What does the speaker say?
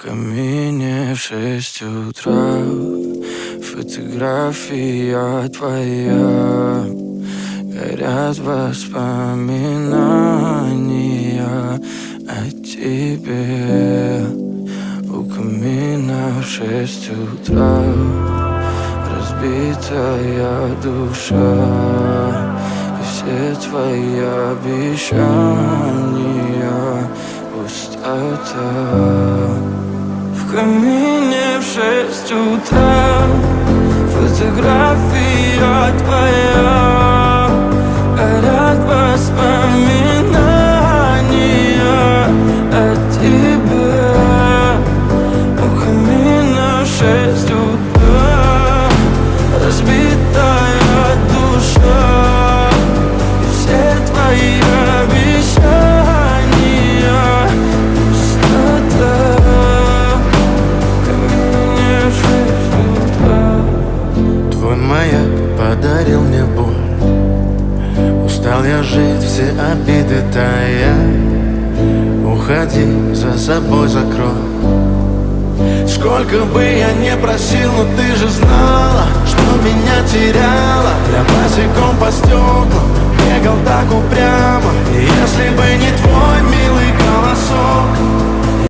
камине в 6 утра фотография твоя. Горят воспоминания о тебе. У камина в 6 утра разбитая душа, и все твои обещания пустота. В камине в 6 утра фотография твоя. Горят воспоминания о тебе. У камина в 6 утра разбитая душа, и все твои обещания пустота. В камине в 6 утра. Твой маяк подарил мне боль. Устал я жить, все обиды тая. Уходи, за собой закрой. Сколько бы я не просил, но ты же знала, что меня теряла. Я босиком по стеклам бегал так упрямо. И если бы не твой